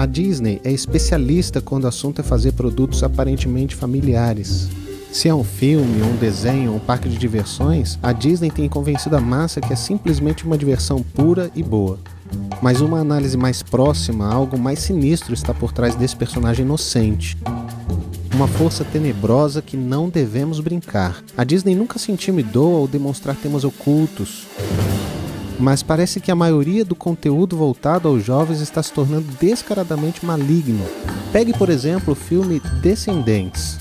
A Disney é especialista quando o assunto é fazer produtos aparentemente familiares. Se é um filme, um desenho, um parque de diversões, a Disney tem convencido a massa que é simplesmente uma diversão pura e boa. Mas uma análise mais próxima, algo mais sinistro está por trás desse personagem inocente. Uma força tenebrosa que não devemos brincar. A Disney nunca se intimidou ao demonstrar temas ocultos, mas parece que a maioria do conteúdo voltado aos jovens está se tornando descaradamente maligno. Pegue, por exemplo, o filme Descendentes.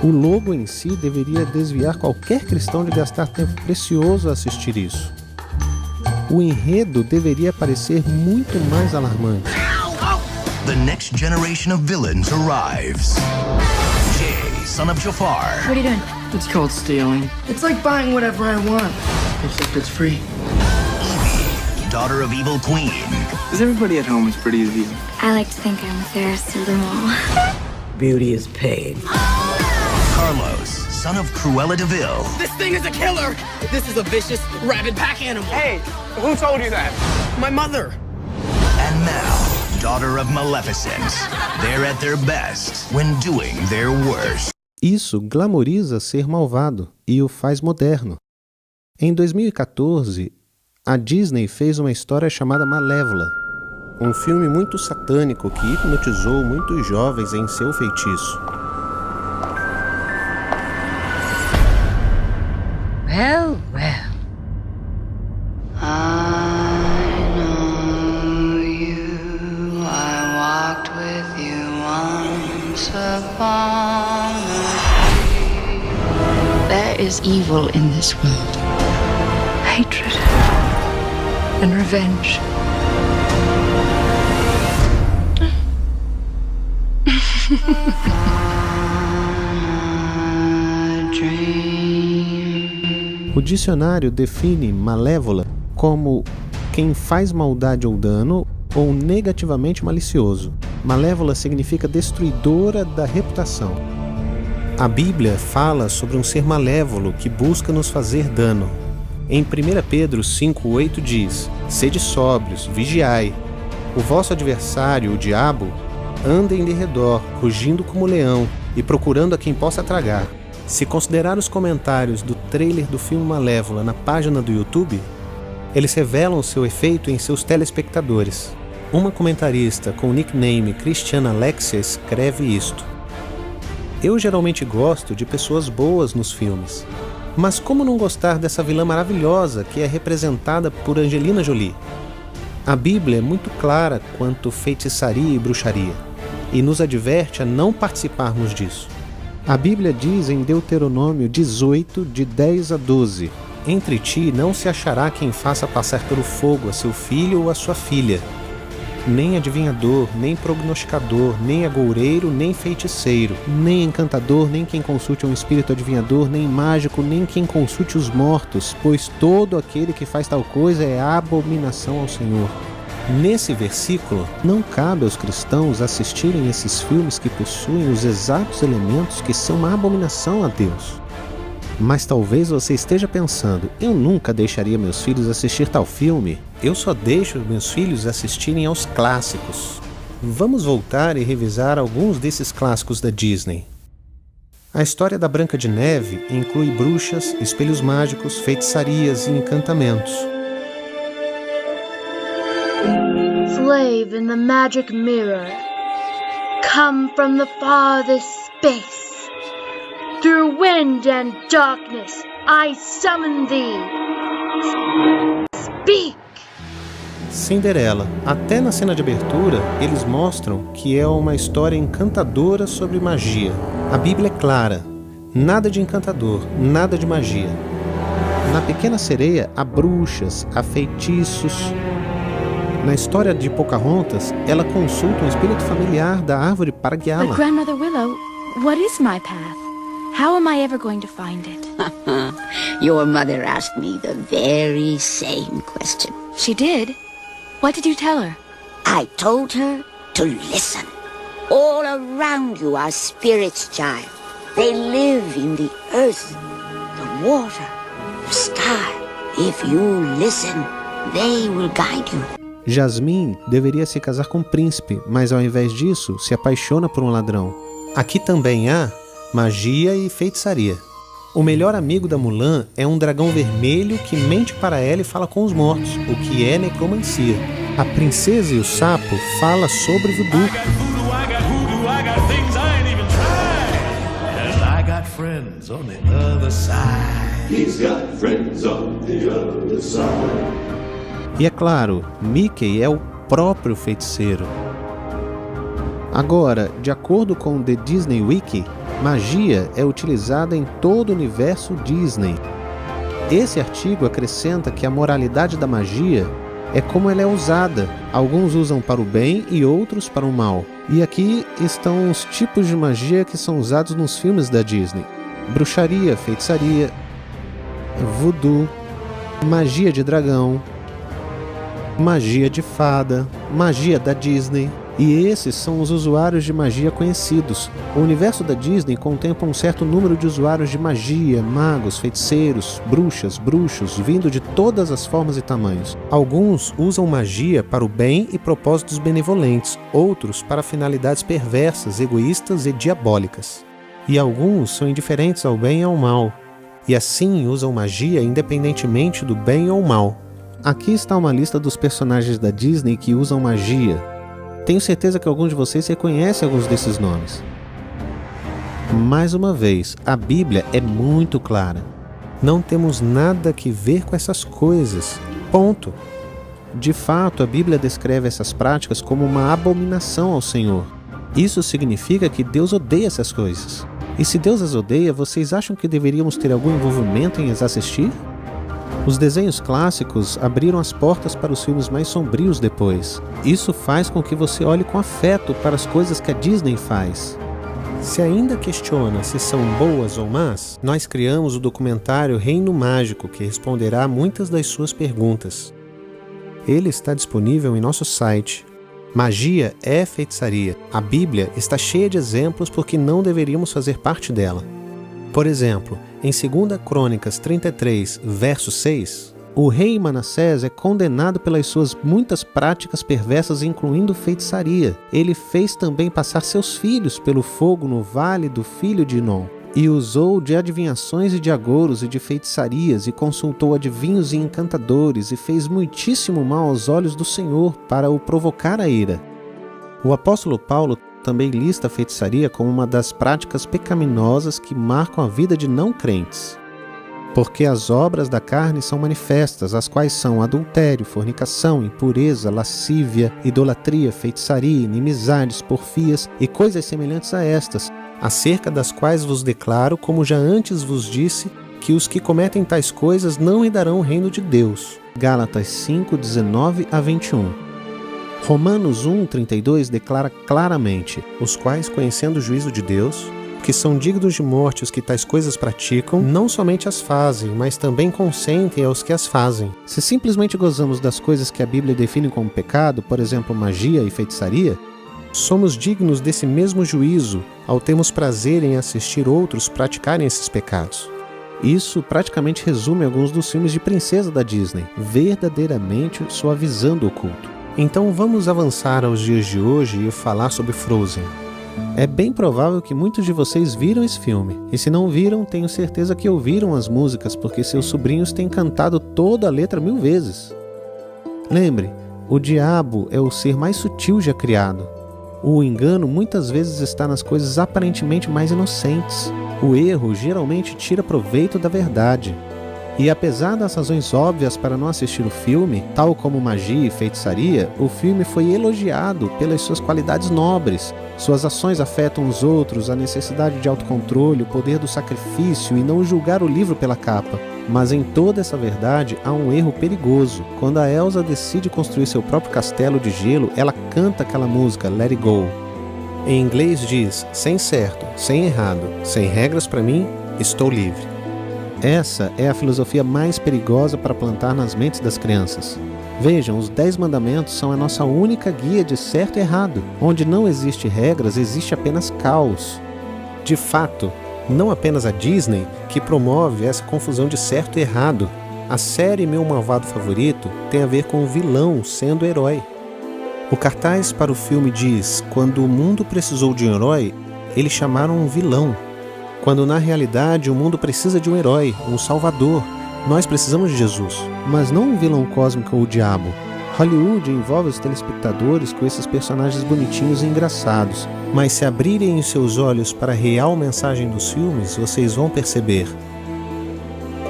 O logo em si deveria desviar qualquer cristão de gastar tempo precioso a assistir isso. O enredo deveria parecer muito mais alarmante. The next generation of villains arrives. Jay, son of Jafar. What are you doing? It's called stealing. It's like buying whatever I want. Except it's free. Evie, daughter of Evil Queen. Is everybody at home as pretty as you? I like to think I'm the fairest of them all. Beauty is pain. Carlos, son of Cruella de Vil. This thing is a killer! This is a vicious, rabid pack animal. Hey, who told you that? My mother. And Mal, daughter of Maleficent. They're at their best when doing their worst. Isso glamoriza ser malvado e o faz moderno. Em 2014, a Disney fez uma história chamada Malévola, um filme muito satânico que hipnotizou muitos jovens em seu feitiço. Well, well. I know you. I walked with you once upon a tree. There is evil in this world. Hatred and revenge. O dicionário define malévola como quem faz maldade ou dano ou negativamente malicioso. Malévola significa destruidora da reputação. A Bíblia fala sobre um ser malévolo que busca nos fazer dano. Em 1 Pedro 5,8 diz: Sede sóbrios, vigiai. O vosso adversário, o diabo, anda em derredor, rugindo como leão e procurando a quem possa tragar. Se considerar os comentários do trailer do filme Malévola na página do YouTube, eles revelam seu efeito em seus telespectadores. Uma comentarista com o nickname Cristiana Alexia escreve isto: Eu geralmente gosto de pessoas boas nos filmes, mas como não gostar dessa vilã maravilhosa que é representada por Angelina Jolie? A Bíblia é muito clara quanto feitiçaria e bruxaria, e nos adverte a não participarmos disso. A Bíblia diz em Deuteronômio 18, de 10 a 12: Entre ti não se achará quem faça passar pelo fogo a seu filho ou a sua filha, nem adivinhador, nem prognosticador, nem agoureiro, nem feiticeiro, nem encantador, nem quem consulte um espírito adivinhador, nem mágico, nem quem consulte os mortos, pois todo aquele que faz tal coisa é abominação ao Senhor. Nesse versículo, não cabe aos cristãos assistirem esses filmes que possuem os exatos elementos que são uma abominação a Deus. Mas talvez você esteja pensando: eu nunca deixaria meus filhos assistir tal filme. Eu só deixo meus filhos assistirem aos clássicos. Vamos voltar e revisar alguns desses clássicos da Disney. A história da Branca de Neve inclui bruxas, espelhos mágicos, feitiçarias e encantamentos. Slave in the magic mirror, come from the farthest space. Through wind and darkness, I summon thee. Speak! Cinderela. Até na cena de abertura, eles mostram que é uma história encantadora sobre magia. A Bíblia é clara: nada de encantador, nada de magia. Na Pequena Sereia, há bruxas, há feitiços. Na história de Pocahontas, ela consulta um espírito familiar da árvore para guiá-la. But Grandmother Willow, what is my path? How am I ever going to find it? Your mother asked me the very same question. She did? What did you tell her? I told her to listen. All around you are spirits, child. They live in the earth, the water, the sky. If you listen, they will guide you. Jasmine deveria se casar com um príncipe, mas ao invés disso, se apaixona por um ladrão. Aqui também há magia e feitiçaria. O melhor amigo da Mulan é um dragão vermelho que mente para ela e fala com os mortos, o que é necromancia. A princesa e o sapo fala sobre voodoo. E é claro, Mickey é o próprio feiticeiro. Agora, de acordo com o The Disney Wiki, magia é utilizada em todo o universo Disney. Esse artigo acrescenta que a moralidade da magia é como ela é usada. Alguns usam para o bem e outros para o mal. E aqui estão os tipos de magia que são usados nos filmes da Disney: bruxaria, feitiçaria, voodoo, magia de dragão, magia de fada, magia da Disney. E esses são os usuários de magia conhecidos. O universo da Disney contempla um certo número de usuários de magia, magos, feiticeiros, bruxas, bruxos, vindo de todas as formas e tamanhos. Alguns usam magia para o bem e propósitos benevolentes, outros para finalidades perversas, egoístas e diabólicas. E alguns são indiferentes ao bem e ao mal, e assim usam magia independentemente do bem ou mal. Aqui está uma lista dos personagens da Disney que usam magia. Tenho certeza que alguns de vocês reconhecem alguns desses nomes. Mais uma vez, a Bíblia é muito clara. Não temos nada que ver com essas coisas. Ponto. De fato, a Bíblia descreve essas práticas como uma abominação ao Senhor. Isso significa que Deus odeia essas coisas. E se Deus as odeia, vocês acham que deveríamos ter algum envolvimento em as assistir? Os desenhos clássicos abriram as portas para os filmes mais sombrios depois. Isso faz com que você olhe com afeto para as coisas que a Disney faz. Se ainda questiona se são boas ou más, nós criamos o documentário Reino Mágico, que responderá a muitas das suas perguntas. Ele está disponível em nosso site. Magia é feitiçaria. A Bíblia está cheia de exemplos porque não deveríamos fazer parte dela. Por exemplo, em 2 Crônicas 33, verso 6, o rei Manassés é condenado pelas suas muitas práticas perversas, incluindo feitiçaria. Ele fez também passar seus filhos pelo fogo no vale do filho de Inom, e usou de adivinhações e de agouros e de feitiçarias, e consultou adivinhos e encantadores, e fez muitíssimo mal aos olhos do Senhor para o provocar a ira. O apóstolo Paulo também lista a feitiçaria como uma das práticas pecaminosas que marcam a vida de não crentes. Porque as obras da carne são manifestas, as quais são adultério, fornicação, impureza, lascívia, idolatria, feitiçaria, inimizades, porfias e coisas semelhantes a estas, acerca das quais vos declaro, como já antes vos disse, que os que cometem tais coisas não herdarão o reino de Deus. Gálatas 5, 19 a 21. Romanos 1,32 declara claramente: os quais, conhecendo o juízo de Deus, que são dignos de morte os que tais coisas praticam, não somente as fazem, mas também consentem aos que as fazem. Se simplesmente gozamos das coisas que a Bíblia define como pecado, por exemplo, magia e feitiçaria, somos dignos desse mesmo juízo ao termos prazer em assistir outros praticarem esses pecados. Isso praticamente resume alguns dos filmes de princesa da Disney, verdadeiramente suavizando o culto. Então vamos avançar aos dias de hoje e falar sobre Frozen. É bem provável que muitos de vocês viram esse filme, e se não viram, tenho certeza que ouviram as músicas, porque seus sobrinhos têm cantado toda a letra 1000 vezes. Lembre, o diabo é o ser mais sutil já criado. O engano muitas vezes está nas coisas aparentemente mais inocentes. O erro geralmente tira proveito da verdade. E apesar das razões óbvias para não assistir o filme, tal como magia e feitiçaria, o filme foi elogiado pelas suas qualidades nobres. Suas ações afetam os outros, a necessidade de autocontrole, o poder do sacrifício e não julgar o livro pela capa. Mas em toda essa verdade há um erro perigoso. Quando a Elsa decide construir seu próprio castelo de gelo, ela canta aquela música, Let It Go. Em inglês diz, sem certo, sem errado, sem regras para mim, estou livre. Essa é a filosofia mais perigosa para plantar nas mentes das crianças. Vejam, os 10 mandamentos são a nossa única guia de certo e errado. Onde não existe regras, existe apenas caos. De fato, não apenas a Disney que promove essa confusão de certo e errado. A série Meu Malvado Favorito tem a ver com o vilão sendo herói. O cartaz para o filme diz: quando o mundo precisou de um herói, eles chamaram um vilão. Quando na realidade o mundo precisa de um herói, um salvador. Nós precisamos de Jesus, mas não um vilão cósmico ou o diabo. Hollywood envolve os telespectadores com esses personagens bonitinhos e engraçados, mas se abrirem os seus olhos para a real mensagem dos filmes, vocês vão perceber.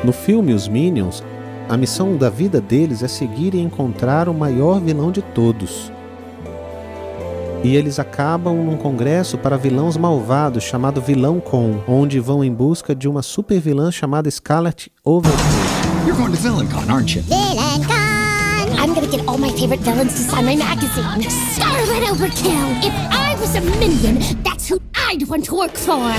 No filme Os Minions, a missão da vida deles é seguir e encontrar o maior vilão de todos. E eles acabam num congresso para vilões malvados chamado Vilão Con, onde vão em busca de uma super vilã chamada Scarlet Overcoat. You're going to VillainCon, aren't you? VillainCon! I'm gonna get all my favorite villains to sign my magazine. Scarlet Overkill! If I was a minion, that's who I'd want to work for!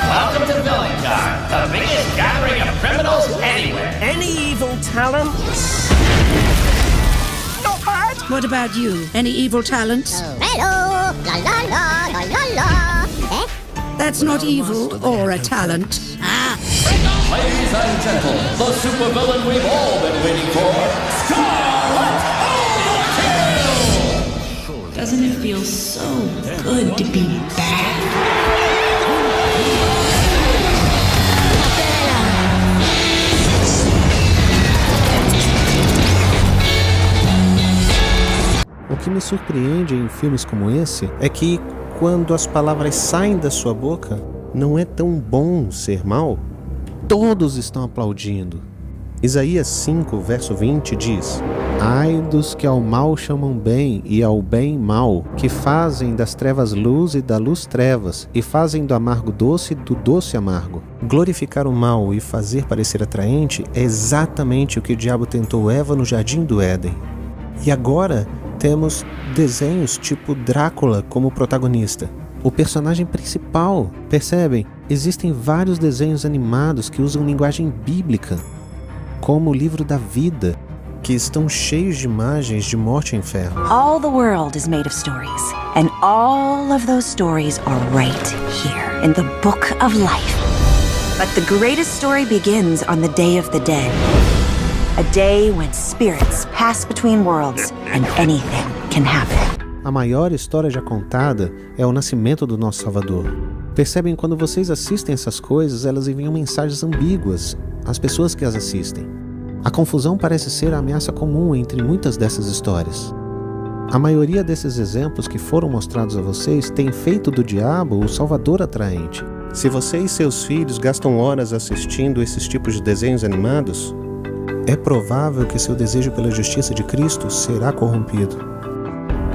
Welcome to VillainCon, the biggest gathering of criminals anywhere. Any evil talents? Not bad. What about you? Any evil talents? Hello! La la la la la la! Eh? That's not evil or a talent. Ah! Ladies and gentlemen, the supervillain we've all been waiting for, Scarlet Overkill! Doesn't it feel so good to be back? O que me surpreende em filmes como esse é que, quando as palavras saem da sua boca, não é tão bom ser mal. Todos estão aplaudindo. Isaías 5, verso 20 diz: ai dos que ao mal chamam bem e ao bem mal, que fazem das trevas luz e da luz trevas, e fazem do amargo doce e do doce amargo. Glorificar o mal e fazer parecer atraente é exatamente o que o diabo tentou Eva no jardim do Éden. E agora temos desenhos tipo Drácula como protagonista, o personagem principal. Percebem? Existem vários desenhos animados que usam linguagem bíblica, como o livro da vida, que estão cheios de imagens de morte e inferno. All the world is made of stories, and all of those stories are right here in the book of life. But the greatest story begins on the Day of the Dead. A day when spirits pass between worlds and anything can happen. A maior história já contada é o nascimento do nosso Salvador. Percebem, quando vocês assistem essas coisas, elas enviam mensagens ambíguas às pessoas que as assistem. A confusão parece ser a ameaça comum entre muitas dessas histórias. A maioria desses exemplos que foram mostrados a vocês tem feito do diabo o salvador atraente. Se você e seus filhos gastam horas assistindo esses tipos de desenhos animados, é provável que seu desejo pela justiça de Cristo será corrompido.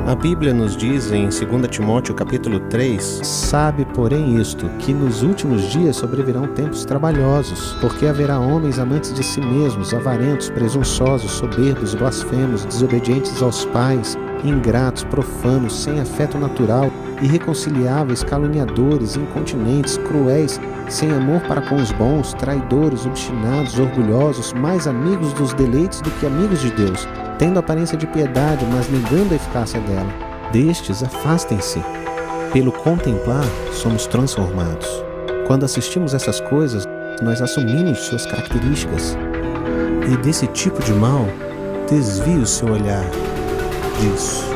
A Bíblia nos diz em 2 Timóteo capítulo 3: sabe, porém, isto, que nos últimos dias sobrevirão tempos trabalhosos, porque haverá homens amantes de si mesmos, avarentos, presunçosos, soberbos, blasfemos, desobedientes aos pais, ingratos, profanos, sem afeto natural, irreconciliáveis, caluniadores, incontinentes, cruéis, sem amor para com os bons, traidores, obstinados, orgulhosos, mais amigos dos deleites do que amigos de Deus, tendo aparência de piedade, mas negando a eficácia dela. Destes, afastem-se. Pelo contemplar, somos transformados. Quando assistimos essas coisas, nós assumimos suas características. E desse tipo de mal, desvie o seu olhar disso.